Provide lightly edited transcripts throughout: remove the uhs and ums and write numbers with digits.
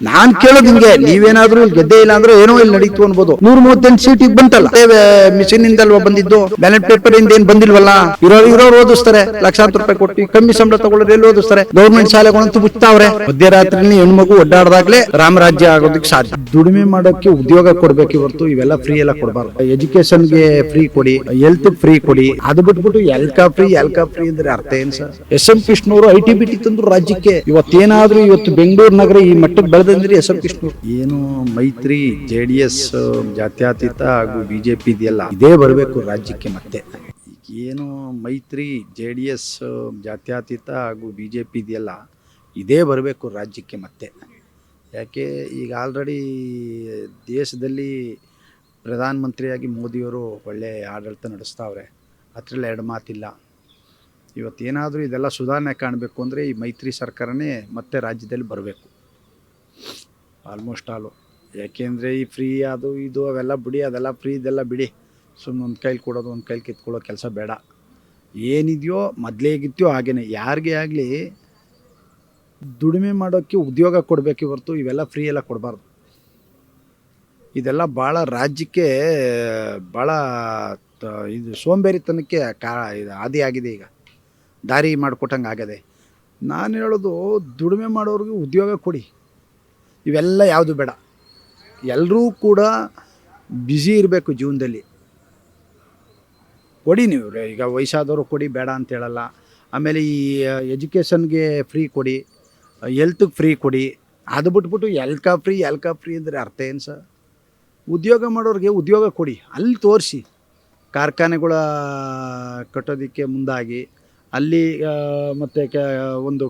ನಾನ್ ಕೇಳೋದು ಹಿಂಗೆ, ನೀವೇನಾದ್ರೂ ಇಲ್ಲಿ ಗೆದ್ದೆ ಇಲ್ಲ ಅಂದ್ರೆ ಏನೋ ಇಲ್ಲಿ ನಡೀತು ಅನ್ಬೋದು. 138 ಸೀಟಿಗೆ ಬಂತಲ್ಲ, ಮಿಷಿನ್ ಇಂದಲ್ವಾ ಬಂದಿದ್ದು, ಬ್ಯಾಲೆಟ್ ಪೇಪರ್ ಇಂದ ಏನ್ ಬಂದಿಲ್ವಲ್ಲ. ಇರೋರು ಓದಿಸ್ತಾರೆ, ಲಕ್ಷಾಂತರ ರೂಪಾಯಿ ಕೊಟ್ಟು ಕಮ್ಮಿ ಸಂಬಳ ತಗೊಳ್ಳೋರು ಎಲ್ಲಿ ಓದಿಸ್ತಾರೆ. ಗೌರ್ಮೆಂಟ್ ಶಾಲೆಗಳಂತೂ ಬಿಡ್ತಾವ್ರೆ. ಮಧ್ಯರಾತ್ರಿ ಹೆಣ್ಮಗು ಒಡ್ಡಾಡ್ದಾಗ್ಲೇ ರಾಮರಾಜ್ಯ ಆಗೋದಕ್ಕೆ ಸಾಧ್ಯ. ದುಡಿಮೆ ಮಾಡೋಕೆ ಉದ್ಯೋಗ ಕೊಡ್ಬೇಕು ಹೊರತು ಇವೆಲ್ಲ ಫ್ರೀ ಎಲ್ಲ ಕೊಡಬಾರ್ದು. ಎಜುಕೇಶನ್ಗೆ ಫ್ರೀ ಕೊಡಿ, ಹೆಲ್ತ್ ಫ್ರೀ ಕೊಡಿ. ಅದು ಬಿಟ್ಬಿಟ್ಟು ಎಲ್ಕಾ ಫ್ರೀ ಅಂದ್ರೆ ಅರ್ಥ ಏನ್ ಸರ್? ಎಸ್.ಎಂ. ಕೃಷ್ಣವರು ITBT ತಂದ್ರು ರಾಜ್ಯಕ್ಕೆ. ಇವತ್ತು ಬೆಂಗಳೂರು ನಗರ ಈ ಮಟ್ಟಕ್ಕೆ ಬೆಳೆದಂದ್ರೆ ಎಸ್.ಎಂ. ಕೃಷ್ಣವರು. ಏನು ಮೈತ್ರಿ JDS ಜಾತ್ಯತೀತ ಹಾಗೂ BJP ಇದೆಯಲ್ಲ, ಇದೇ ಬರಬೇಕು ರಾಜ್ಯಕ್ಕೆ. ಮತ್ತೆ ಏನು ಮೈತ್ರಿ JDS ಜಾತ್ಯತೀತ ಹಾಗೂ BJP ಇದೆಯಲ್ಲ, ಇದೇ ಬರಬೇಕು ರಾಜ್ಯಕ್ಕೆ ಮತ್ತೆ. ಯಾಕೆ ಈಗ ಆಲ್ರೆಡಿ ದೇಶದಲ್ಲಿ ಪ್ರಧಾನಮಂತ್ರಿಯಾಗಿ ಮೋದಿಯವರು ಒಳ್ಳೆ ಆಡಳಿತ ನಡೆಸ್ತಾವ್ರೆ, ಅದರಲ್ಲಿ ಎರಡು ಮಾತಿಲ್ಲ. ಇವತ್ತೇನಾದರೂ ಇದೆಲ್ಲ ಸುಧಾರಣೆ ಕಾಣಬೇಕು ಅಂದರೆ ಈ ಮೈತ್ರಿ ಸರ್ಕಾರನೇ ಮತ್ತೆ ರಾಜ್ಯದಲ್ಲಿ ಬರಬೇಕು, ಆಲ್ಮೋಸ್ಟ್ ಆಲು. ಯಾಕೆಂದರೆ ಈ ಫ್ರೀ ಅದು ಇದು ಅವೆಲ್ಲ ಬಿಡಿ, ಅದೆಲ್ಲ ಫ್ರೀ ಇದೆಲ್ಲ ಬಿಡಿ. ಸುಮ್ಮನೆ ಒಂದು ಕೈಲಿ ಕೊಡೋದು ಒಂದು ಕೈಲಿ ಕಿತ್ಕೊಳ್ಳೋ ಕೆಲಸ ಬೇಡ. ಏನಿದೆಯೋ ಮೊದಲೇ ಹೇಗಿದೆಯೋ ಹಾಗೇ ಯಾರಿಗೆ ಆಗಲಿ ದುಡಿಮೆ ಮಾಡೋಕ್ಕೆ ಉದ್ಯೋಗ ಕೊಡಬೇಕು ಹೊರತು ಇವೆಲ್ಲ ಫ್ರೀ ಎಲ್ಲ ಕೊಡಬಾರ್ದು. ಇದೆಲ್ಲ ಭಾಳ ರಾಜ್ಯಕ್ಕೆ ಭಾಳ ಇದು ಸೋಂಬೇರಿತನಕ್ಕೆ ಇದು ಆದಿಯಾಗಿದೆ. ಈಗ ದಾರಿ ಮಾಡಿಕೊಟ್ಟಂಗೆ ಆಗದೆ. ನಾನು ಹೇಳೋದು ದುಡಿಮೆ ಮಾಡೋರಿಗೆ ಉದ್ಯೋಗ ಕೊಡಿ, ಇವೆಲ್ಲ ಯಾವುದು ಬೇಡ. ಎಲ್ಲರೂ ಕೂಡ ಬ್ಯುಸಿ ಇರಬೇಕು ಜೀವನದಲ್ಲಿ. ಕೊಡಿ ನೀವು, ಈಗ ವಯಸ್ಸಾದವರು ಕೊಡಿ, ಬೇಡ ಅಂತ ಹೇಳಲ್ಲ. ಆಮೇಲೆ ಈ ಎಜುಕೇಷನ್ಗೆ ಫ್ರೀ ಕೊಡಿ, ಹೆಲ್ತ್ಗೆ ಫ್ರೀ ಕೊಡಿ. ಅದು ಬಿಟ್ಬಿಟ್ಟು ಎಲ್ಕಾ ಫ್ರೀ ಅಂದರೆ ಅರ್ಥ ಏನು ಸರ್? ಉದ್ಯೋಗ ಮಾಡೋರಿಗೆ ಉದ್ಯೋಗ ಕೊಡಿ, ಅಲ್ಲಿ ತೋರಿಸಿ. ಕಾರ್ಖಾನೆಗಳ ಕಟ್ಟೋದಕ್ಕೆ ಮುಂದಾಗಿ ಅಲ್ಲಿ ಮತ್ತು ಒಂದು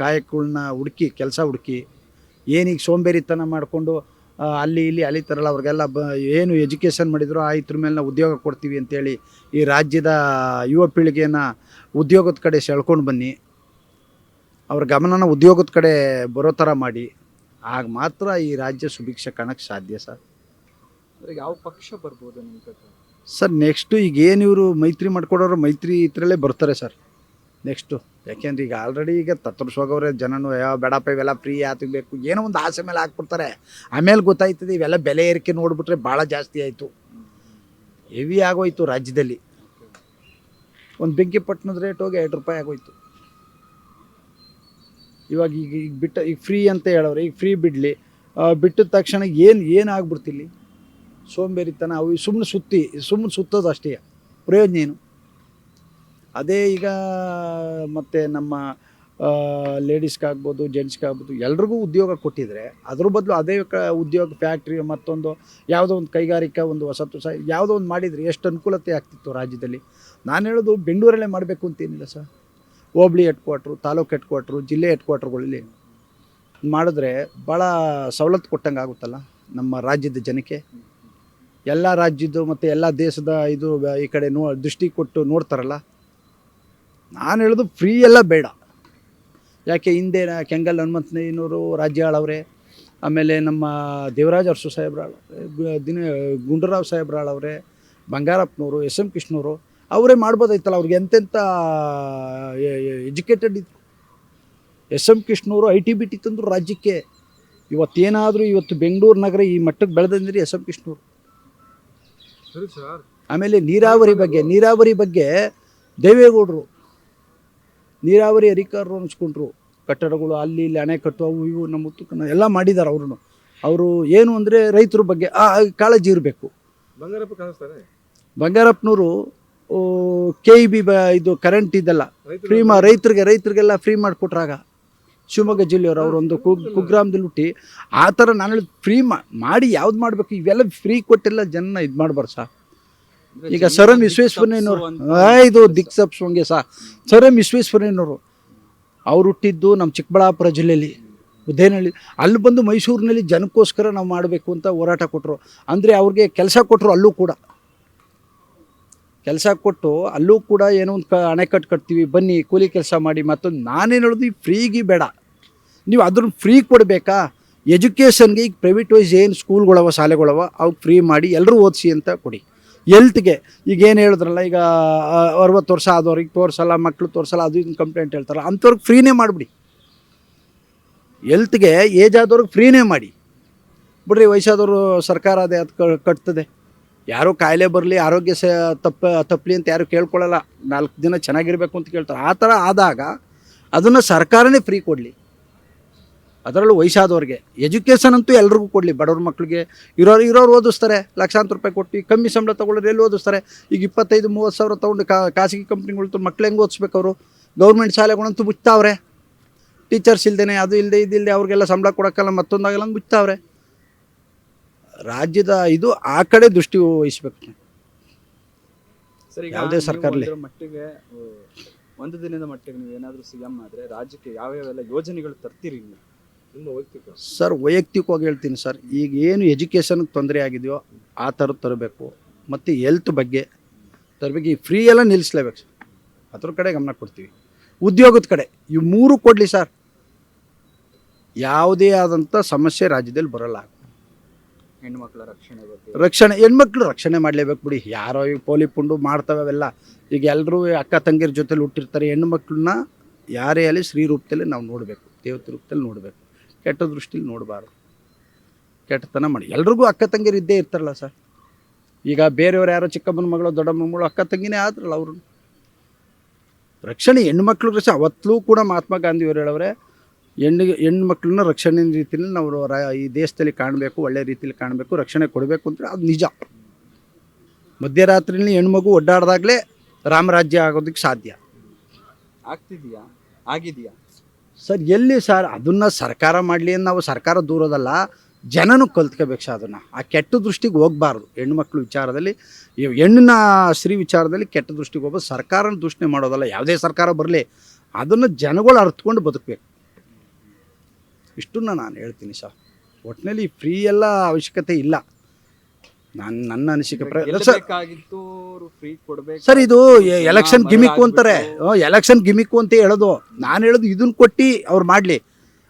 ಕಾಯಕಗಳನ್ನ ಹುಡುಕಿ, ಕೆಲಸ ಹುಡುಕಿ. ಏನೀಗ ಸೋಂಬೇರಿತನ ಮಾಡಿಕೊಂಡು ಅಲ್ಲಿ ಇಲ್ಲಿ ಅಲಿತಾರಲ್ಲ, ಅವ್ರಿಗೆಲ್ಲ ಏನು ಎಜುಕೇಷನ್ ಮಾಡಿದ್ರು ಇದ್ರ ಮೇಲೆ ನಾವು ಉದ್ಯೋಗ ಕೊಡ್ತೀವಿ ಅಂತೇಳಿ ಈ ರಾಜ್ಯದ ಯುವ ಪೀಳಿಗೆಯನ್ನು ಉದ್ಯೋಗದ ಕಡೆ ಸೆಳ್ಕೊಂಡು ಬನ್ನಿ. ಅವ್ರ ಗಮನನ ಉದ್ಯೋಗದ ಕಡೆ ಬರೋ ಥರ ಮಾಡಿ. ಆಗ ಮಾತ್ರ ಈ ರಾಜ್ಯ ಸುಭಿಕ್ಷ ಕಾಣಕ್ಕೆ ಸಾಧ್ಯ ಸರ್. ಯಾವ ಪಕ್ಷ ಬರ್ಬೋದು ನಿಮ್ಮ ಪ್ರಕಾರ ಸರ್? ನೆಕ್ಸ್ಟು ಈಗ ಏನು ಇವರು ಮೈತ್ರಿ ಮಾಡ್ಕೊಡೋರು ಮೈತ್ರಿ ಇದ್ರಲ್ಲೇ ಬರ್ತಾರೆ ಸರ್ ನೆಕ್ಸ್ಟು. ಯಾಕೆಂದ್ರೆ ಈಗ ಆಲ್ರೆಡಿ ಈಗ ತತ್ತರಿಸೋಗವ್ರೆ ಜನನು, ಯಾವ ಬೇಡಪ್ಪ ಇವೆಲ್ಲ ಫ್ರೀ ಬೇಕು ಏನೋ ಒಂದು ಆಸೆ ಮೇಲೆ ಹಾಕ್ಬಿಡ್ತಾರೆ. ಆಮೇಲೆ ಗೊತ್ತಾಯ್ತದೆ ಇವೆಲ್ಲ ಬೆಲೆ ಏರಿಕೆ ನೋಡಿಬಿಟ್ರೆ ಭಾಳ ಜಾಸ್ತಿ ಆಯಿತು, ಹೆವಿ ಆಗೋಯ್ತು ರಾಜ್ಯದಲ್ಲಿ. ಒಂದು ಬೆಂಕಿಪಟ್ಟಣದ ರೇಟ್ ಹೋಗಿ 2 ರೂಪಾಯಿ ಆಗೋಯ್ತು. ಇವಾಗ ಈಗ ಫ್ರೀ ಅಂತ ಹೇಳೋರು, ಈಗ ಫ್ರೀ ಬಿಡಲಿ, ಬಿಟ್ಟಿದ ತಕ್ಷಣ ಏನು ಆಗ್ಬಿಡ್ತಿಲ್ಲಿ ಸೋಂಬೇರಿತನ. ಅವು ಸುಮ್ಮನೆ ಸುತ್ತೋದು ಅಷ್ಟೇ, ಪ್ರಯೋಜನ ಏನು? ಅದೇ ಈಗ ಮತ್ತು ನಮ್ಮ ಲೇಡೀಸ್ಗಾಗ್ಬೋದು, ಜೆಂಟ್ಸ್ಗಾಗ್ಬೋದು, ಎಲ್ರಿಗೂ ಉದ್ಯೋಗ ಕೊಟ್ಟಿದ್ರೆ ಅದ್ರ ಬದಲು ಅದೇ ಉದ್ಯೋಗ ಫ್ಯಾಕ್ಟ್ರಿ, ಮತ್ತೊಂದು ಯಾವುದೋ ಒಂದು ಕೈಗಾರಿಕಾ, ಒಂದು ಹೊಸ ಯಾವುದೋ ಒಂದು ಮಾಡಿದರೆ ಎಷ್ಟು ಅನುಕೂಲತೆ ಆಗ್ತಿತ್ತು ರಾಜ್ಯದಲ್ಲಿ. ನಾನು ಹೇಳೋದು ಬೆಂಗಳೂರಲ್ಲೇ ಮಾಡಬೇಕು ಅಂತೇನಿಲ್ಲ ಸರ್. ಹೋಬಳಿ ಹೆಡ್ಕ್ವಾಟ್ರು, ತಾಲೂಕು ಹೆಡ್ಕ್ವಾಟ್ರು, ಜಿಲ್ಲೆ ಹೆಡ್ಕ್ವಾಟ್ರುಗಳಲ್ಲಿ ಮಾಡಿದ್ರೆ ಭಾಳ ಸವಲತ್ತು ಕೊಟ್ಟಂಗೆ ಆಗುತ್ತಲ್ಲ ನಮ್ಮ ರಾಜ್ಯದ ಜನಕ್ಕೆ. ಎಲ್ಲ ರಾಜ್ಯದ್ದು ಮತ್ತು ಎಲ್ಲ ದೇಶದ ಇದು ಈ ಕಡೆ ದೃಷ್ಟಿ ಕೊಟ್ಟು ನೋಡ್ತಾರಲ್ಲ. ನಾನು ಹೇಳೋದು ಫ್ರೀ ಎಲ್ಲ ಬೇಡ. ಯಾಕೆ ಹಿಂದೆ ಕೆಂಗಲ್ ಹನುಮಂತಯ್ಯನವರು ರಾಜ್ಯ ಆಳವ್ರೆ, ಆಮೇಲೆ ನಮ್ಮ ದೇವರಾಜ ಅರಸು ಸಾಹೇಬ್ರಾಳ್, ಗುಂಡೂರಾವ್ ಸಾಹೇಬ್ರಾಳವ್ರೆ, ಬಂಗಾರಪ್ಪನವರು, ಎಸ್.ಎಂ. ಕೃಷ್ಣವರು ಅವರೇ ಮಾಡ್ಬೋದಾಯ್ತಲ್ಲ. ಅವ್ರಿಗೆ ಎಂತೆಂಥ ಎಜುಕೇಟೆಡ್ ಇದ್ರು. ಎಸ್.ಎಂ. ಕೃಷ್ಣವರು ITBT ತಂದರು ರಾಜ್ಯಕ್ಕೆ. ಇವತ್ತು ಬೆಂಗಳೂರು ನಗರ ಈ ಮಟ್ಟಕ್ಕೆ ಬೆಳೆದಂದ್ರೆ ಎಸ್.ಎಂ. ಕೃಷ್ಣವರು. ಆಮೇಲೆ ನೀರಾವರಿ ಬಗ್ಗೆ ದೇವೇಗೌಡರು ನೀರಾವರಿ ಅಧಿಕಾರರು ಅನಿಸ್ಕೊಂಡ್ರು. ಕಟ್ಟಡಗಳು ಅಲ್ಲಿ ಇಲ್ಲಿ ಅಣೆಕಟ್ಟು ಅವು ಇವು ನಮ್ಮ ಉತ್ತುಕನ ಎಲ್ಲ ಮಾಡಿದ್ದಾರೆ. ಅವರು ಏನು ಅಂದರೆ ರೈತರ ಬಗ್ಗೆ ಕಾಳಜಿ ಇರಬೇಕು. ಬಂಗಾರಪ್ಪನವರು KEB ಇದು ಕರೆಂಟ್ ಇದೆಲ್ಲ ಫ್ರೀ ರೈತರಿಗೆಲ್ಲ ಫ್ರೀ ಮಾಡಿಕೊಟ್ರಾಗ ಶಿವಮೊಗ್ಗ ಜಿಲ್ಲೆಯವರು ಅವರೊಂದು ಕುಗ್ರಾಮದಲ್ಲಿ ಹುಟ್ಟಿ ಆ ಥರ ನಾನು ಹೇಳಿ ಫ್ರೀ ಮಾಡಿ ಯಾವ್ದು ಮಾಡಬೇಕು. ಇವೆಲ್ಲ ಫ್ರೀ ಕೊಟ್ಟೆಲ್ಲ ಜನ ಇದು ಮಾಡಬಾರ್ದು ಸರ್. ಈಗ ಸರ್ ಎಂ ವಿಶ್ವೇಶ್ವರಯ್ಯನವರು ಇದು ದಿಕ್ಸಪ್ಸೋಂಗೆ ಸರ್ ಎಂ ವಿಶ್ವೇಶ್ವರಯ್ಯನವರು ಅವ್ರು ಹುಟ್ಟಿದ್ದು ನಮ್ಮ ಚಿಕ್ಕಬಳ್ಳಾಪುರ ಜಿಲ್ಲೆಯಲ್ಲಿ ಉದಯನಹಳ್ಳಿ. ಅಲ್ಲಿ ಬಂದು ಮೈಸೂರಿನಲ್ಲಿ ಜನಕ್ಕೋಸ್ಕರ ನಾವು ಮಾಡಬೇಕು ಅಂತ ಹೋರಾಟ ಕೊಟ್ಟರು. ಅಂದರೆ ಅವ್ರಿಗೆ ಕೆಲಸ ಕೊಟ್ಟರು. ಕೆಲಸ ಕೊಟ್ಟು ಅಲ್ಲೂ ಕೂಡ ಏನೋ ಒಂದು ಅಣೆಕಟ್ಟು ಕಟ್ತೀವಿ ಬನ್ನಿ ಕೂಲಿ ಕೆಲಸ ಮಾಡಿ. ಮತ್ತೊಂದು ನಾನೇನು ಹೇಳೋದು, ಈ ಫ್ರೀಗೆ ಬೇಡ, ನೀವು ಅದನ್ನು ಫ್ರೀ ಕೊಡಬೇಕಾ? ಎಜುಕೇಷನ್ಗೆ ಈಗ ಪ್ರೈವೇಟ್ ವೈಸ್ ಏನು ಸ್ಕೂಲ್ಗಳವ ಶಾಲೆಗಳವ ಅವ್ಕೆ ಫ್ರೀ ಮಾಡಿ ಎಲ್ಲರೂ ಓದಿಸಿ ಅಂತ ಕೊಡಿ. ಹೆಲ್ತ್ಗೆ ಈಗ ಏನು ಹೇಳಿದ್ರಲ್ಲ, ಈಗ 60 ವರ್ಷ ಆದವ್ರಿಗೆ ತೋರಿಸಲ್ಲ, ಮಕ್ಕಳು ತೋರಿಸಲ್ಲ, ಅದು ಇದನ್ನು ಕಂಪ್ಲೇಂಟ್ ಹೇಳ್ತಾರಲ್ಲ, ಅಂಥವ್ರಿಗೆ ಫ್ರೀನೇ ಮಾಡಿಬಿಡಿ. ಹೆಲ್ತ್ಗೆ ಏಜ್ ಆದವ್ರಿಗೆ ಫ್ರೀನೇ ಮಾಡಿ ಬಿಡ್ರಿ. ವಯಸ್ಸಾದವರು ಸರ್ಕಾರ ಅದೇ ಅದು ಕಟ್ತದೆ. ಯಾರೂ ಕಾಯಿಲೆ ಬರಲಿ, ಆರೋಗ್ಯ ತಪ್ಪಲಿ ಅಂತ ಯಾರು ಕೇಳ್ಕೊಳ್ಳಲ್ಲ. 4 ದಿನ ಚೆನ್ನಾಗಿರ್ಬೇಕು ಅಂತ ಕೇಳ್ತಾರೆ. ಆ ಥರ ಆದಾಗ ಅದನ್ನು ಸರ್ಕಾರನೇ ಫ್ರೀ ಕೊಡಲಿ. ಅದರಲ್ಲೂ ವಯಸ್ಸಾದವ್ರಿಗೆ ಎಜುಕೇಷನ್ ಅಂತೂ ಎಲ್ರಿಗೂ ಕೊಡಲಿ. ಬಡವ್ರ ಮಕ್ಕಳಿಗೆ ಇರೋರು ಓದಿಸ್ತಾರೆ, ಲಕ್ಷಾಂತರ ರೂಪಾಯಿ ಕೊಟ್ಟು. ಕಮ್ಮಿ ಸಂಬಳ ತೊಗೊಳ್ಳೋರು ಎಲ್ಲಿ ಓದಿಸ್ತಾರೆ? ಈಗ 25-30 ಸಾವಿರ ತೊಗೊಂಡು ಖಾಸಗಿ ಕಂಪ್ನಿಗಳು ಮಕ್ಳು ಹೆಂಗೆ ಓದಿಸ್ಬೇಕು ಅವರು? ಗೌರ್ಮೆಂಟ್ ಶಾಲೆಗಳಂತೂ ಮುಚ್ತಾವ್ರೆ. ಟೀಚರ್ಸ್ ಇಲ್ದೇನೆ, ಅದು ಇಲ್ಲದೆ ಇದಿಲ್ಲದೆ ಅವ್ರಿಗೆಲ್ಲ ಸಂಬಳ ಕೊಡೋಕ್ಕಲ್ಲ, ಮತ್ತೊಂದಾಗಲ್ಲ ಅಂತ ಮುಚ್ತಾವ್ರೆ. ರಾಜ್ಯದ ಇದು ಆ ಕಡೆ ದೃಷ್ಟಿ ವಹಿಸ್ಬೇಕು. ಸರ್, ಈಗ ಯಾವುದೇ ಸರ್ಕಾರದಲ್ಲಿ ನೀವು ಮಟ್ಟಿಗೆ ಒಂದು ದಿನದ ಮಟ್ಟಿಗೆ ನೀವು ಏನಾದರೂ CM ಆದರೆ ರಾಜ್ಯಕ್ಕೆ ಯಾವ್ಯಾವೆಲ್ಲ ಯೋಜನೆಗಳು ತರ್ತೀರಿ ನೀವು? ನಿಮ್ಮ ವೈಯಕ್ತಿಕ ಸರ್, ವೈಯಕ್ತಿಕವಾಗಿ ಹೇಳ್ತೀನಿ ಸರ್. ಈಗ ಏನು ಎಜುಕೇಷನ್ಗೆ ತೊಂದರೆ ಆಗಿದೆಯೋ ಆ ಥರದ್ದು ತರಬೇಕು. ಮತ್ತು ಹೆಲ್ತ್ ಬಗ್ಗೆ ತರಬೇಕು. ಈ ಫ್ರೀ ಎಲ್ಲ ನಿಲ್ಲಿಸ್ಲೇಬೇಕು ಸರ್. ಅದ್ರ ಕಡೆ ಗಮನ ಕೊಡ್ತೀವಿ. ಉದ್ಯೋಗದ ಕಡೆ ಇವು 3 ಕೊಡಲಿ ಸರ್. ಯಾವುದೇ ಆದಂಥ ಸಮಸ್ಯೆ ರಾಜ್ಯದಲ್ಲಿ ಬರೋಲ್ಲ. ಹೆಣ್ಮಕ್ಳ ರಕ್ಷಣೆ ಬಗ್ಗೆ ಹೆಣ್ಮಕ್ಳು ರಕ್ಷಣೆ ಮಾಡಲೇಬೇಕು ಬಿಡಿ. ಯಾರೋ ಈಗ ಪೋಲಿ ಪುಂಡು ಮಾಡ್ತವೆ ಅವೆಲ್ಲ. ಈಗ ಎಲ್ಲರೂ ಅಕ್ಕ ತಂಗಿರ ಜೊತೆಲಿ ಹುಟ್ಟಿರ್ತಾರೆ. ಹೆಣ್ಣುಮಕ್ಳನ್ನ ಯಾರೇ ಅಲ್ಲಿ ಸ್ತ್ರೀ ರೂಪದಲ್ಲಿ ನಾವು ನೋಡಬೇಕು, ದೇವತೆ ರೂಪದಲ್ಲಿ ನೋಡಬೇಕು. ಕೆಟ್ಟ ದೃಷ್ಟಿಲಿ ನೋಡಬಾರ್ದು. ಕೆಟ್ಟತನ ಮಾಡಿ ಎಲ್ರಿಗೂ ಅಕ್ಕ ತಂಗಿರು ಇದ್ದೇ ಇರ್ತಾರಲ್ಲ ಸರ್. ಈಗ ಬೇರೆಯವ್ರು ಯಾರೋ ಚಿಕ್ಕಮ್ಮನ ಮಗಳು ದೊಡ್ಡಮ್ಮನ ಮಗಳು ಅಕ್ಕ ತಂಗಿನೇ ಆದ್ರಲ್ಲ. ಅವರು ರಕ್ಷಣೆ ಹೆಣ್ಮಕ್ಳು ರಕ್ಷಣೆ ಅವತ್ತಲೂ ಕೂಡ ಮಹಾತ್ಮ ಗಾಂಧಿಯವರು ಹೇಳವ್ರೆ, ಹೆಣ್ಮಕ್ಳನ್ನ ರಕ್ಷಣೆ ರೀತಿಯಲ್ಲಿ ನಾವು ಈ ದೇಶದಲ್ಲಿ ಕಾಣಬೇಕು, ಒಳ್ಳೆ ರೀತಿಯಲ್ಲಿ ಕಾಣಬೇಕು, ರಕ್ಷಣೆ ಕೊಡಬೇಕು ಅಂತ. ಅದು ನಿಜ. ಮಧ್ಯರಾತ್ರಿಯಲ್ಲಿ ಹೆಣ್ಮಗು ಒಡ್ಡಾಡ್ದಾಗಲೇ ರಾಮರಾಜ್ಯ ಆಗೋದಕ್ಕೆ ಸಾಧ್ಯ. ಆಗ್ತಿದೆಯಾ? ಆಗಿದೆಯಾ ಸರ್? ಎಲ್ಲಿ ಸರ್? ಅದನ್ನು ಸರ್ಕಾರ ಮಾಡಲಿ ಅಂತ ನಾವು ಸರ್ಕಾರ ದೂರೋದಲ್ಲ, ಜನನೂ ಕಲ್ತ್ಕೋಬೇಕು ಸರ್. ಅದನ್ನು ಆ ಕೆಟ್ಟ ದೃಷ್ಟಿಗೆ ಹೋಗಬಾರ್ದು. ಹೆಣ್ಮಕ್ಳು ವಿಚಾರದಲ್ಲಿ, ಹೆಣ್ಣಿನ ಸ್ತ್ರೀ ವಿಚಾರದಲ್ಲಿ ಕೆಟ್ಟ ದೃಷ್ಟಿಗೆ ಹೋಗ್ಬೋದು. ಸರ್ಕಾರನ ದೂಷಣೆ ಮಾಡೋದಲ್ಲ. ಯಾವುದೇ ಸರ್ಕಾರ ಬರಲಿ, ಅದನ್ನು ಜನಗಳು ಅರ್ಥಕೊಂಡು ಬದುಕಬೇಕು. ಇಷ್ಟನ್ನು ನಾನು ಹೇಳ್ತೀನಿ ಸರ್. ಒಟ್ಟಿನಲ್ಲಿ ಫ್ರೀ ಎಲ್ಲ ಅವಶ್ಯಕತೆ ಇಲ್ಲ. ನನ್ನ ಅನಿಸಿಕೆ ಸರ್, ಇದು ಎಲೆಕ್ಷನ್ ಗಿಮಿಕ್ಕು ಅಂತಾರೆ. ಎಲೆಕ್ಷನ್ ಗಿಮಿಕ್ಕು ಅಂತ ಹೇಳೋದು. ನಾನು ಹೇಳೋದು ಇದನ್ನು ಕೊಟ್ಟು ಅವ್ರು ಮಾಡಲಿ,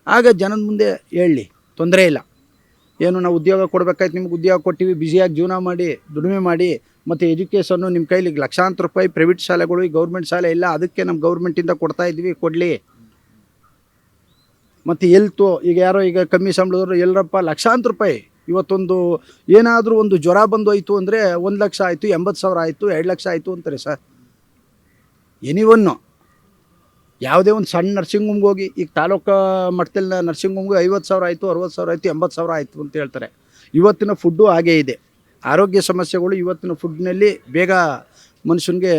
ಆಗ ಜನದ ಮುಂದೆ ಹೇಳಲಿ, ತೊಂದರೆ ಇಲ್ಲ. ಏನು ನಾವು ಉದ್ಯೋಗ ಕೊಡಬೇಕಾಯ್ತು, ನಿಮ್ಗೆ ಉದ್ಯೋಗ ಕೊಟ್ಟಿವಿ, ಬ್ಯುಸಿಯಾಗಿ ಜೀವನ ಮಾಡಿ, ದುಡಿಮೆ ಮಾಡಿ, ಮತ್ತು ಎಜುಕೇಷನ್ನು ನಿಮ್ಮ ಕೈಲಿ ಲಕ್ಷಾಂತರ ರೂಪಾಯಿ ಪ್ರೈವೇಟ್ ಶಾಲೆಗಳು, ಈ ಗೌರ್ಮೆಂಟ್ ಶಾಲೆ ಇಲ್ಲ, ಅದಕ್ಕೆ ನಮ್ಮ ಗೌರ್ಮೆಂಟಿಂದ ಕೊಡ್ತಾ ಇದ್ವಿ, ಕೊಡಲಿ. ಮತ್ತು ಹೆಲ್ತು, ಈಗ ಯಾರೋ ಈಗ ಕಮ್ಮಿ ಸಂಬಳದವರು ಎಲ್ಲರಪ್ಪ ಲಕ್ಷಾಂತರ ರೂಪಾಯಿ. ಇವತ್ತೊಂದು ಏನಾದರೂ ಒಂದು ಜ್ವರ ಬಂದು ಹೋಯ್ತು ಅಂದರೆ 1 ಲಕ್ಷ ಆಯಿತು, 80,000 ಆಯಿತು, 2 ಲಕ್ಷ ಆಯಿತು ಅಂತಾರೆ ಸರ್. ಎನಿವನ್ನು ಯಾವುದೇ ಒಂದು ಸಣ್ಣ ನರ್ಸಿಂಗ್ ಹೋಮ್ಗೆ ಹೋಗಿ, ಈಗ ತಾಲೂಕು ಮಟ್ಟದಲ್ಲಿ ನರ್ಸಿಂಗ್ ಹೋಮ್ಗೆ 50,000 ಆಯಿತು, 60,000 ಆಯಿತು, 80,000 ಆಯಿತು ಅಂತ ಹೇಳ್ತಾರೆ. ಇವತ್ತಿನ ಫುಡ್ಡು ಹಾಗೇ ಇದೆ. ಆರೋಗ್ಯ ಸಮಸ್ಯೆಗಳು ಇವತ್ತಿನ ಫುಡ್ನಲ್ಲಿ ಬೇಗ ಮನುಷ್ಯನಿಗೆ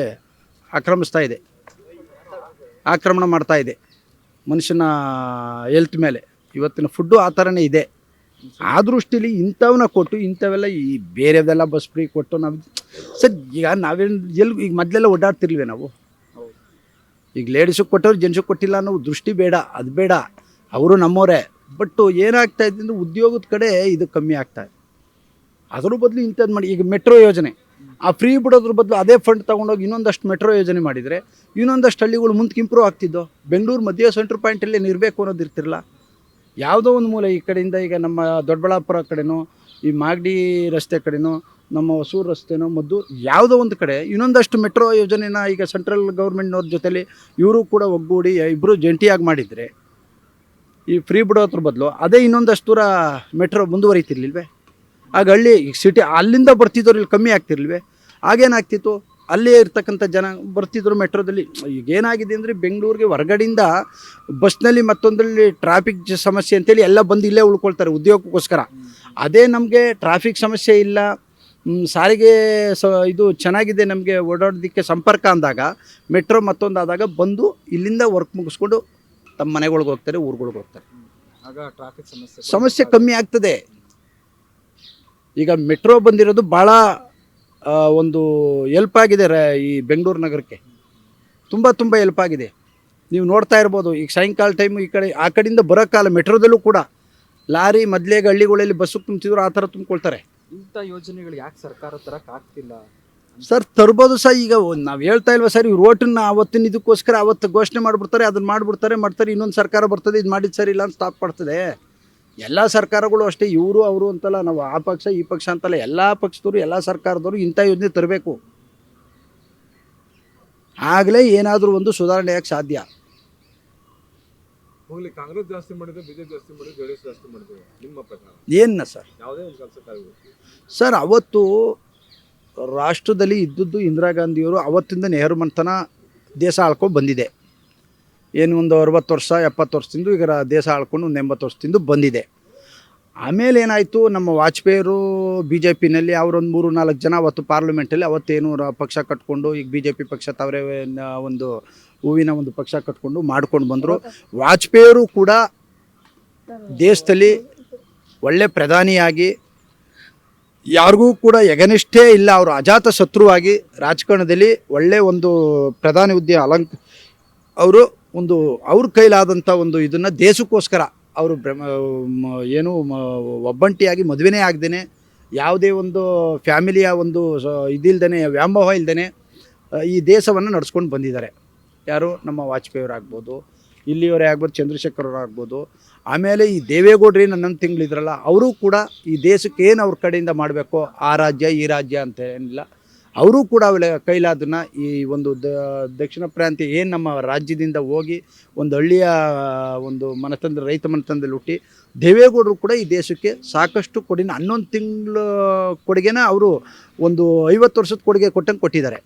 ಆಕ್ರಮಣ ಮಾಡ್ತಾ ಇದೆ ಮನುಷ್ಯನ ಹೆಲ್ತ್ ಮೇಲೆ. ಇವತ್ತಿನ ಫುಡ್ಡು ಆ ಥರನೇ ಇದೆ. ಆ ದೃಷ್ಟಿಲಿ ಇಂಥವನ್ನ ಕೊಟ್ಟು, ಇಂಥವೆಲ್ಲ ಈ ಬೇರೆದೆಲ್ಲ ಬಸ್ ಫ್ರೀ ಕೊಟ್ಟು ನಾವು ಸರ್, ಈಗ ನಾವೇನು ಈಗ ಮೊದಲೆಲ್ಲ ಓಡಾಡ್ತಿರ್ಲಿವೆ ನಾವು. ಈಗ ಲೇಡೀಸಿಗೆ ಕೊಟ್ಟವ್ರು ಜೆಂಟ್ಸಿಗೆ ಕೊಟ್ಟಿಲ್ಲ ಅನ್ನೋ ದೃಷ್ಟಿ ಬೇಡ, ಅದು ಬೇಡ. ಅವರು ನಮ್ಮವರೇ. ಬಟ್ ಏನಾಗ್ತಾ ಇದೆ ಅಂದರೆ ಉದ್ಯೋಗದ ಕಡೆ ಇದು ಕಮ್ಮಿ ಆಗ್ತಾಯಿದೆ. ಅದ್ರ ಬದಲು ಇಂಥದ್ದು ಮಾಡಿ. ಈಗ ಮೆಟ್ರೋ ಯೋಜನೆ ಆ ಫ್ರೀ ಬಿಡೋದ್ರ ಬದಲು ಅದೇ ಫಂಡ್ ತೊಗೊಂಡೋಗಿ ಇನ್ನೊಂದಷ್ಟು ಮೆಟ್ರೋ ಯೋಜನೆ ಮಾಡಿದರೆ ಇನ್ನೊಂದಷ್ಟು ಹಳ್ಳಿಗಳು ಮುಂದಕ್ಕೆ ಇಂಪ್ರೂವ್ ಆಗ್ತಿದ್ದೋ. ಬೆಂಗಳೂರು ಮಧ್ಯ ಸೆಂಟ್ರ್ ಪಾಯಿಂಟಲ್ಲಿ ಇರಬೇಕು ಅನ್ನೋದು ಇರ್ತಿರಲ್ಲ. ಯಾವುದೋ ಒಂದು ಮೂಲೆ ಈ ಕಡೆಯಿಂದ, ಈಗ ನಮ್ಮ ದೊಡ್ಡಬಳ್ಳಾಪುರ ಕಡೆನೋ, ಈ ಮಾಗಡಿ ರಸ್ತೆ ಕಡೆನೋ, ನಮ್ಮ ಹೊಸೂರು ರಸ್ತೆನೋ, ಮದ್ದು ಯಾವುದೋ ಒಂದು ಕಡೆ ಇನ್ನೊಂದಷ್ಟು ಮೆಟ್ರೋ ಯೋಜನೆನ ಈಗ ಸೆಂಟ್ರಲ್ ಗೌರ್ಮೆಂಟ್ನವ್ರ ಜೊತೆಲಿ ಇವರು ಕೂಡ ಒಗ್ಗೂಡಿ ಇಬ್ಬರು ಜಂಟಿಯಾಗಿ ಮಾಡಿದರೆ, ಈ ಫ್ರೀ ಬಿಡೋದ್ರ ಬದಲು ಅದೇ ಇನ್ನೊಂದಷ್ಟು ದೂರ ಮೆಟ್ರೋ ಮುಂದುವರಿತಿರ್ಲಿಲ್ವೇ? ಆಗ ಹಳ್ಳಿ ಈಗ ಸಿಟಿ ಅಲ್ಲಿಂದ ಬರ್ತಿದ್ದವ್ರು ಇಲ್ಲಿ ಕಮ್ಮಿ ಆಗ್ತಿರ್ಲಿಲ್ವೇ? ಆಗೇನಾಗ್ತಿತ್ತು? ಅಲ್ಲೇ ಇರ್ತಕ್ಕಂಥ ಜನ ಬರ್ತಿದ್ರು ಮೆಟ್ರೋದಲ್ಲಿ. ಈಗ ಏನಾಗಿದೆ ಅಂದರೆ ಬೆಂಗಳೂರಿಗೆ ಹೊರಗಡೆಯಿಂದ ಬಸ್ನಲ್ಲಿ ಮತ್ತೊಂದರಲ್ಲಿ ಟ್ರಾಫಿಕ್ ಸಮಸ್ಯೆ ಅಂತೇಳಿ ಎಲ್ಲ ಬಂದು ಇಲ್ಲೇ ಉಳ್ಕೊಳ್ತಾರೆ ಉದ್ಯೋಗಕ್ಕೋಸ್ಕರ. ಅದೇ ನಮಗೆ ಟ್ರಾಫಿಕ್ ಸಮಸ್ಯೆ ಇಲ್ಲ, ಸಾರಿಗೆ ಇದು ಚೆನ್ನಾಗಿದೆ, ನಮಗೆ ಓಡಾಡೋದಕ್ಕೆ ಸಂಪರ್ಕ ಅಂದಾಗ, ಮೆಟ್ರೋ ಮತ್ತೊಂದು ಆದಾಗ ಬಂದು ಇಲ್ಲಿಂದ ವರ್ಕ್ ಮುಗಿಸ್ಕೊಂಡು ತಮ್ಮ ಮನೆಗಳಿಗೆ ಹೋಗ್ತಾರೆ, ಊರುಗಳಿಗೆ ಹೋಗ್ತಾರೆ. ಆಗ ಟ್ರಾಫಿಕ್ ಸಮಸ್ಯೆ ಕಮ್ಮಿ ಆಗ್ತದೆ. ಈಗ ಮೆಟ್ರೋ ಬಂದಿರೋದು ಭಾಳ ಒಂದು ಹೆಲ್ಪ್ ಆಗಿದೆ ಈ ಬೆಂಗಳೂರು ನಗರಕ್ಕೆ. ತುಂಬ ಹೆಲ್ಪ್ ಆಗಿದೆ. ನೀವು ನೋಡ್ತಾ ಇರ್ಬೋದು. ಈಗ ಸಾಯಂಕಾಲ ಟೈಮು ಈ ಕಡೆ ಆ ಕಡೆಯಿಂದ ಬರೋಕ್ಕಾಲ ಮೆಟ್ರೋದಲ್ಲೂ ಕೂಡ ಲಾರಿ ಮೊದಲೇಗ ಹಳ್ಳಿಗಳಲ್ಲಿ ಬಸ್ಸು ತುಂಬ್ತಿದ್ರು, ಆ ಥರ ತುಂಬ್ಕೊಳ್ತಾರೆ. ಇಂಥ ಯೋಜನೆಗಳು ಯಾಕೆ ಸರ್ಕಾರ ತರಕ್ಕಾಗ್ತಿಲ್ಲ ಸರ್? ತರ್ಬೋದು ಸರ್. ಈಗ ನಾವು ಹೇಳ್ತಾ ಇಲ್ವ ಸರ್, ಇವ್ರು ಓಟನ್ನ ಅವತ್ತಿನ ಇದಕ್ಕೋಸ್ಕರ ಅವತ್ತು ಘೋಷಣೆ ಮಾಡಿಬಿಡ್ತಾರೆ, ಅದನ್ನು ಮಾಡ್ತಾರೆ. ಇನ್ನೊಂದು ಸರ್ಕಾರ ಬರ್ತದೆ, ಇದು ಮಾಡಿದ್ದು ಸರಿ ಇಲ್ಲ ಅಂತ ಸ್ಟಾಪ್ ಮಾಡ್ತದೆ. ಎಲ್ಲ ಸರ್ಕಾರಗಳು ಅಷ್ಟೇ. ಇವರು ಅವರು ಅಂತಲ್ಲ, ನಾವು ಆ ಪಕ್ಷ ಈ ಪಕ್ಷ ಅಂತಲ್ಲ, ಎಲ್ಲ ಪಕ್ಷದವರು ಎಲ್ಲ ಸರ್ಕಾರದವರು ಇಂಥ ಯೋಜನೆ ತರಬೇಕು. ಆಗಲೇ ಏನಾದರೂ ಒಂದು ಸುಧಾರಣೆಯಾಗಿ ಸಾಧ್ಯ. ಹೋಗ್ಲಿ ಕಾಂಗ್ರೆಸ್ ಜಾಸ್ತಿ ಮಾಡಿದ್ರೆ ಬಿಜೆಪಿ ಜಾಸ್ತಿ ಮಾಡಿದ್ರೆ ಜೆಡಿಎಸ್ ಜಾಸ್ತಿ ಮಾಡಿದ್ರೆ ನಿಮ್ಮ ಪ್ರಕಾರ ಏನ ಸರ್? ಯಾವುದೇ ಒಂದು ಕೆಲಸಕ್ಕಾಗಲಿ ಸರ್, ಅವತ್ತು ರಾಷ್ಟ್ರದಲ್ಲಿ ಇದ್ದದ್ದು ಇಂದಿರಾ ಗಾಂಧಿಯವರು ಅವತ್ತಿಂದ ನೆಹರು ಮಂತನ ದೇಶ ಆಳ್ಕೊಂಡು ಬಂದಿದೆ. ಏನು ಒಂದು 60 ವರ್ಷ 70 ವರ್ಷದಿಂದ ಈಗ ದೇಶ ಆಳ್ಕೊಂಡು ಒಂದು 80 ವರ್ಷದಿಂದ ಬಂದಿದೆ. ಆಮೇಲೆ ಏನಾಯಿತು, ನಮ್ಮ ವಾಜಪೇಯಿಯವರು ಬಿ ಜೆ ಪಿನಲ್ಲಿ ಅವರೊಂದು 3-4 ಜನ ಅವತ್ತು ಪಾರ್ಲಿಮೆಂಟಲ್ಲಿ ಅವತ್ತೇನು ಪಕ್ಷ ಕಟ್ಕೊಂಡು ಈಗ ಬಿ ಜೆ ಪಿ ಪಕ್ಷ ತಾವರೇ ಒಂದು ಹೂವಿನ ಒಂದು ಪಕ್ಷ ಕಟ್ಕೊಂಡು ಮಾಡ್ಕೊಂಡು ಬಂದರು. ವಾಜಪೇಯಿಯವರು ಕೂಡ ದೇಶದಲ್ಲಿ ಒಳ್ಳೆ ಪ್ರಧಾನಿಯಾಗಿ ಯಾರಿಗೂ ಕೂಡ ಎಗನಿಷ್ಠೇ ಇಲ್ಲ, ಅವರು ಅಜಾತ ಶತ್ರುವಾಗಿ ರಾಜಕಾರಣದಲ್ಲಿ ಒಳ್ಳೆ ಒಂದು ಪ್ರಧಾನಿ ಹುದ್ದೆ ಅವರು ಒಂದು ಅವ್ರ ಕೈಲಾದಂಥ ಒಂದು ಇದನ್ನು ದೇಶಕ್ಕೋಸ್ಕರ ಅವರು ಏನು ಒಬ್ಬಂಟಿಯಾಗಿ ಮದುವೆನೇ ಆಗದೇನೆ ಯಾವುದೇ ಒಂದು ಫ್ಯಾಮಿಲಿಯ ಒಂದು ಇದಿಲ್ದೇ ವ್ಯಾಮೋಹ ಇಲ್ದೇ ಈ ದೇಶವನ್ನು ನಡೆಸ್ಕೊಂಡು ಬಂದಿದ್ದಾರೆ. ಯಾರು? ನಮ್ಮ ವಾಜಪೇಯಿಯವರಾಗ್ಬೋದು, ಇಲ್ಲಿಯವರೇ ಆಗ್ಬೋದು, ಚಂದ್ರಶೇಖರ್ ಅವರಾಗ್ಬೋದು. ಆಮೇಲೆ ಈ ದೇವೇಗೌಡರು ಹನ್ನೊಂದು ತಿಂಗಳಿದ್ರಲ್ಲ, ಅವರು ಕೂಡ ಈ ದೇಶಕ್ಕೆ ಏನು ಅವ್ರ ಕಡೆಯಿಂದ ಮಾಡಬೇಕೋ ಆ ರಾಜ್ಯ ಈ ರಾಜ್ಯ ಅಂತ ಏನಿಲ್ಲ, ಅವರು ಕೂಡ ಅವಳ ಕೈಲಾದನ್ನು ಈ ಒಂದು ದಕ್ಷಿಣ ಪ್ರಾಂತ್ಯ ಏನು ನಮ್ಮ ರಾಜ್ಯದಿಂದ ಹೋಗಿ ಒಂದು ಹಳ್ಳಿಯ ಒಂದು ಮನೆತನದ ರೈತ ಮನೆತನದಲ್ಲಿ ಹುಟ್ಟಿ ದೇವೇಗೌಡರು ಕೂಡ ಈ ದೇಶಕ್ಕೆ ಸಾಕಷ್ಟು ಕೊಡಿನ 11 ತಿಂಗಳು ಕೊಡುಗೆನ ಅವರು ಒಂದು 50 ವರ್ಷದ ಕೊಡುಗೆ ಕೊಟ್ಟಂಗೆ ಕೊಟ್ಟಿದ್ದಾರೆ.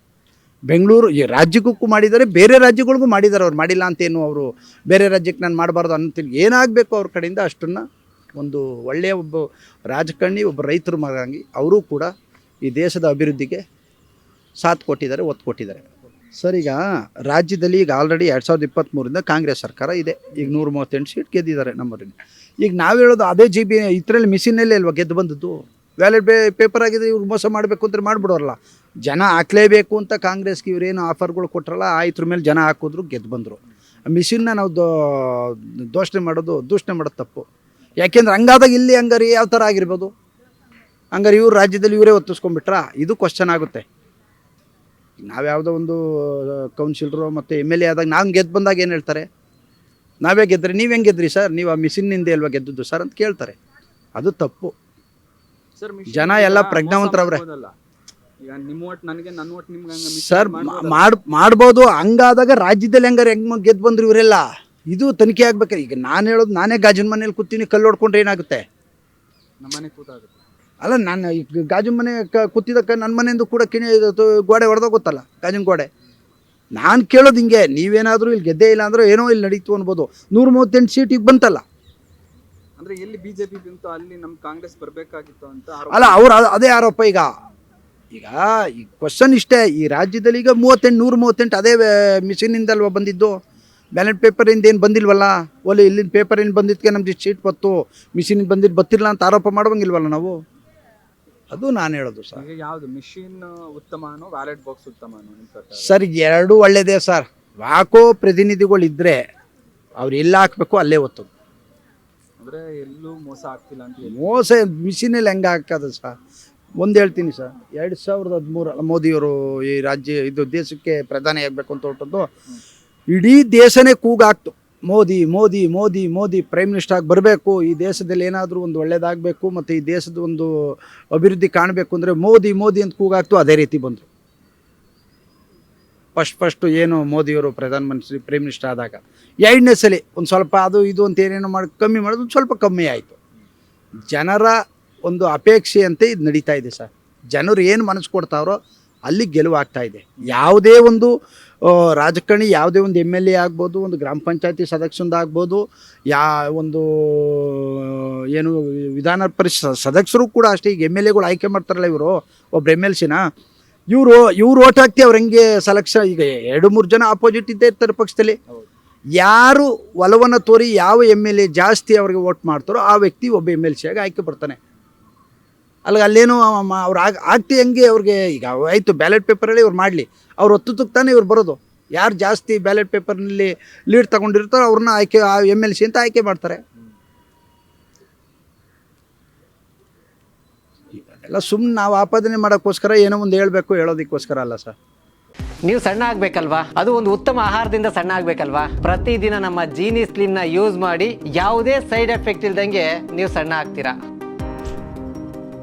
ಬೆಂಗಳೂರು ಈ ರಾಜ್ಯಕ್ಕೂ ಮಾಡಿದ್ದಾರೆ, ಬೇರೆ ರಾಜ್ಯಗಳಿಗೂ ಮಾಡಿದ್ದಾರೆ. ಅವ್ರು ಮಾಡಿಲ್ಲ ಅಂತೇನು ಅವರು ಬೇರೆ ರಾಜ್ಯಕ್ಕೆ ನಾನು ಮಾಡಬಾರ್ದು ಅನ್ನೋದು ಏನಾಗಬೇಕು ಅವ್ರ ಕಡೆಯಿಂದ ಅಷ್ಟನ್ನು ಒಂದು ಒಳ್ಳೆಯ ಒಬ್ಬ ರಾಜಕಾರಣಿ, ಒಬ್ಬ ರೈತರು ಮಗಂಗಿ ಅವರು ಕೂಡ ಈ ದೇಶದ ಅಭಿವೃದ್ಧಿಗೆ ಸಾಥ್ ಕೊಟ್ಟಿದ್ದಾರೆ, ಒತ್ತು ಕೊಟ್ಟಿದ್ದಾರೆ. ಸರ್, ಈಗ ರಾಜ್ಯದಲ್ಲಿ ಈಗ ಆಲ್ರೆಡಿ 2023ರಿಂದ ಕಾಂಗ್ರೆಸ್ ಸರ್ಕಾರ ಇದೆ. ಈಗ 138 ಸೀಟ್ ಗೆದ್ದಿದ್ದಾರೆ ನಮ್ಮಲ್ಲಿ. ಈಗ ನಾವು ಹೇಳೋದು ಅದೇ ಇದರಲ್ಲಿ ಮಿಷಿನಲ್ಲೇ ಅಲ್ವಾ ಗೆದ್ದು ಬಂದದ್ದು. ವ್ಯಾಲೆಟ್ ಪೇಪರ್ ಆಗಿದೆ, ಇವ್ರು ಮೋಸ ಮಾಡಬೇಕು ಅಂತ ಮಾಡಿಬಿಡೋರಲ್ಲ. ಜನ ಹಾಕಲೇಬೇಕು ಅಂತ ಕಾಂಗ್ರೆಸ್ಗೆ ಇವರೇನು ಆಫರ್ಗಳು ಕೊಟ್ಟರಲ್ಲ, ಇದ್ರ ಮೇಲೆ ಜನ ಹಾಕಿದ್ರು, ಗೆದ್ದು ಬಂದರು. ಮಿಷಿನ್ನ ನಾವು ದೂಷಣೆ ಮಾಡೋದು ತಪ್ಪು. ಯಾಕೆಂದ್ರೆ ಹಂಗಾದಾಗ ಇಲ್ಲಿ ಹಂಗಾರಿ ಯಾವ ಥರ ಆಗಿರ್ಬೋದು? ಹಂಗಾರೆ ಇವ್ರು ರಾಜ್ಯದಲ್ಲಿ ಇವರೇ ಒತ್ತಿಸ್ಕೊಂಡ್ಬಿಟ್ರಾ? ಇದು ಕ್ವಶನ್ ಆಗುತ್ತೆ. ನಾವು ಯಾವುದೋ ಒಂದು ಕೌನ್ಸಿಲರು ಮತ್ತು MLA ಆದಾಗ ನಾವು ಗೆದ್ದು ಬಂದಾಗ ಏನು ಹೇಳ್ತಾರೆ? ನಾವೇ ಗೆದ್ದರೆ ನೀವು ಹೆಂಗೆ ಗೆದ್ರಿ ಸರ್, ನೀವು ಆ ಮಿಷಿನ್ನಿಂದ ಅಲ್ವಾ ಗೆದ್ದದ್ದು ಸರ್ ಅಂತ ಕೇಳ್ತಾರೆ. ಅದು ತಪ್ಪು. ಜನ ಎಲ್ಲ ಪ್ರಜ್ಞಾವಂತರವ್ರೆ. ಈಗ ನಿಮ್ಮ ಓಟ್ ನನಗೆ, ನನ್ನ ಓಟ್ ನಿಮ್ಗೆ ಸರ್ ಮಾಡ್ಬೋದು. ಹಂಗಾದಾಗ ರಾಜ್ಯದಲ್ಲಿ ಹೆಂಗೆ ಗೆದ್ದು ಬಂದ್ರು ಇವರೆಲ್ಲ? ಇದು ತನಿಖೆ ಆಗ್ಬೇಕಾರೆ. ಈಗ ನಾನು ಹೇಳೋದು, ನಾನೇ ಗಾಜಿನ ಮನೇಲಿ ಕೂತೀನಿ, ಕಲ್ಲು ಹೊಡ್ಕೊಂಡ್ರೆ ಏನಾಗುತ್ತೆ? ನಮ್ಮನೆ ಕೂತಾಗುತ್ತೆ. ಅಲ್ಲ, ನಾನು ಈಗ ಗಾಜಿನ ಮನೆ ಕೂತಿದ್ದಕ್ಕೆ ನನ್ನ ಮನೆಯಿಂದ ಕೂಡ ಗೋಡೆ ಹೊಡೆದಾಗ ಗೊತ್ತಲ್ಲ, ಗಾಜಿನ ಗೋಡೆ. ನಾನು ಕೇಳೋದು ಹಿಂಗೆ, ನೀವೇನಾದರೂ ಇಲ್ಲಿ ಗೆದ್ದೇ ಇಲ್ಲ ಅಂದ್ರೆ ಏನೋ ಇಲ್ಲಿ ನಡೀತು ಅನ್ಬೋದು. 138 ಸೀಟ್ ಈಗ ಬಂತಲ್ಲ. ಅಂದ್ರೆ ಎಲ್ಲಿ ಬಿಜೆಪಿ ಬಂತು ಅಲ್ಲಿ ನಮ್ಮ ಕಾಂಗ್ರೆಸ್ ಬರಬೇಕಾಗಿತ್ತು ಅಂತ ಅಲ್ಲ, ಅವ್ರು ಅದೇ ಆರೋಪ. ಈಗ ಈ ಕ್ವಶನ್ ಇಷ್ಟೇ, ಈ ರಾಜ್ಯದಲ್ಲಿ ಈಗ 138 ಅದೇ ಮಿಷಿನಿಂದಲ್ವ ಬಂದಿದ್ದು? ಬ್ಯಾಲೆಟ್ ಪೇಪರಿಂದ ಏನು ಬಂದಿಲ್ವಲ್ಲ? ಒಲೆ ಇಲ್ಲಿನ ಪೇಪರ್ ಏನು ಬಂದಿದ್ದಕ್ಕೆ ನಮ್ದು ಸೀಟ್ ಬತ್ತು, ಮಿಷಿನಿಂದ ಬಂದಿಲ್ಲ ಅಂತ ಆರೋಪ ಮಾಡೋಂಗಿಲ್ವಲ್ಲ ನಾವು? ಅದು ನಾನು ಹೇಳೋದು ಸರ್. ಈಗ ಯಾವುದು ಮಿಷಿನ್ ಉತ್ತಮನೋ ವ್ಯಾಲೆಟ್ ಬಾಕ್ಸ್ ಉತ್ತಮನೋ ನಿಮ್ಮ ಪ್ರಕಾರ? ಸರ್, ಎರಡೂ ಒಳ್ಳೆಯದೇ ಸರ್. ಹಾಕೋ ಪ್ರತಿನಿಧಿಗಳಿದ್ದರೆ ಅವ್ರು ಎಲ್ಲ ಹಾಕಬೇಕು ಅಲ್ಲೇ ಒತ್ತೋದು. ಅಂದರೆ ಎಲ್ಲೂ ಮೋಸ ಆಗ್ತಿಲ್ಲ ಅಂತ? ಮೋಸ ಮಿಷಿನಲ್ಲಿ ಹೆಂಗೆ ಹಾಕೋದು ಸರ್? ಒಂದು ಹೇಳ್ತೀನಿ ಸರ್, 2013 ಮೋದಿಯವರು ಈ ಇದು ದೇಶಕ್ಕೆ ಪ್ರಧಾನಿ ಆಗಬೇಕು ಅಂತ ಹೊರಟದ್ದು, ಇಡೀ ದೇಶನೇ ಕೂಗಾಕ್ತು, ಮೋದಿ ಮೋದಿ ಮೋದಿ ಮೋದಿ ಪ್ರೈಮ್ ಮಿನಿಸ್ಟರ್ ಆಗಿ ಬರಬೇಕು, ಈ ದೇಶದಲ್ಲಿ ಏನಾದರೂ ಒಂದು ಒಳ್ಳೇದಾಗಬೇಕು ಮತ್ತು ಈ ದೇಶದ ಒಂದು ಅಭಿವೃದ್ಧಿ ಕಾಣಬೇಕು ಅಂದರೆ ಮೋದಿ ಮೋದಿ ಅಂತ ಕೂಗಾಕ್ತು. ಅದೇ ರೀತಿ ಬಂದರು. ಫಸ್ಟು ಏನು ಮೋದಿಯವರು ಪ್ರಧಾನಮಂತ್ರಿ ಪ್ರೈಮ್ ಮಿನಿಸ್ಟರ್ ಆದಾಗ 2ನೇ ಸಲ ಒಂದು ಸ್ವಲ್ಪ ಅದು ಇದು ಅಂತ ಏನೇನೋ ಮಾಡಿ ಕಮ್ಮಿ ಮಾಡೋದು, ಒಂದು ಸ್ವಲ್ಪ ಕಮ್ಮಿ ಆಯಿತು. ಜನರ ಒಂದು ಅಪೇಕ್ಷೆಯಂತೆ ಇದು ನಡೀತಾ ಇದೆ ಸರ್. ಜನರು ಏನು ಮನಸ್ಸು ಕೊಡ್ತಾರೋ ಅಲ್ಲಿ ಗೆಲುವಾಗ್ತಾ ಇದೆ. ಯಾವುದೇ ಒಂದು ರಾಜಕಾರಣಿ, ಯಾವುದೇ ಒಂದು MLA ಆಗ್ಬೋದು, ಒಂದು ಗ್ರಾಮ ಪಂಚಾಯತಿ ಸದಸ್ಯಂದಾಗ್ಬೋದು, ಒಂದು ಏನು ವಿಧಾನ ಪರಿಷತ್ ಸದಸ್ಯರು ಕೂಡ ಅಷ್ಟೇ. ಈಗ MLAಗಳು ಆಯ್ಕೆ ಮಾಡ್ತಾರಲ್ಲ, ಇವರು ಒಬ್ರು MLCನ ಇವ್ರು ಓಟ್ ಹಾಕ್ತಿ, ಅವ್ರು ಹೆಂಗೆ ಸೆಲೆಕ್ಷನ್? ಈಗ 2-3 ಜನ ಆಪೋಸಿಟ್ ಇದ್ದೇ ಇರ್ತಾರೆ ಪಕ್ಷದಲ್ಲಿ. ಯಾರು ಒಲವನ್ನು ತೋರಿ ಯಾವ MLA ಜಾಸ್ತಿ ಅವ್ರಿಗೆ ಓಟ್ ಮಾಡ್ತಾರೋ ಆ ವ್ಯಕ್ತಿ ಒಬ್ಬ MLC ಆಗಿ ಆಯ್ಕೆ ಬರ್ತಾನೆ. ಅಲ್ಲೇನು ಅವ್ರು ಆಗ್ತಿ ಹೆಂಗೆ ಅವ್ರಿಗೆ? ಈಗ ಆಯಿತು, ಬ್ಯಾಲೆಟ್ ಪೇಪರಲ್ಲಿ ಇವ್ರು ಮಾಡಲಿ, ಅವ್ರು ಒತ್ತುತ್ತಕ್ಕೆ ತಾನೇ ಇವ್ರು ಬರೋದು. ಯಾರು ಜಾಸ್ತಿ ಬ್ಯಾಲೆಟ್ ಪೇಪರ್ನಲ್ಲಿ ಲೀಡ್ ತಗೊಂಡಿರ್ತಾರೋ ಅವ್ರನ್ನ ಆಯ್ಕೆ MLC ಅಂತ ಆಯ್ಕೆ ಮಾಡ್ತಾರೆ. ಎಲ್ಲ ಸುಮ್ಮನೆ ನಾವು ಆಪಾದನೆ ಮಾಡೋಕ್ಕೋಸ್ಕರ ಏನೋ ಒಂದು ಹೇಳೋದಕ್ಕೋಸ್ಕರ ಅಲ್ಲ ಸರ್. ನೀವು ಸಣ್ಣ ಆಗ್ಬೇಕಲ್ವಾ? ಅದು ಒಂದು ಉತ್ತಮ ಆಹಾರದಿಂದ ಸಣ್ಣ ಆಗ್ಬೇಕಲ್ವಾ? ಪ್ರತಿದಿನ ನಮ್ಮ ಜೀನಿ ಸ್ಲಿಮ್ನ ಯೂಸ್ ಮಾಡಿ ಯಾವುದೇ ಸೈಡ್ ಎಫೆಕ್ಟ್ ಇಲ್ದಂಗೆ ನೀವು ಸಣ್ಣ ಆಗ್ತೀರಾ.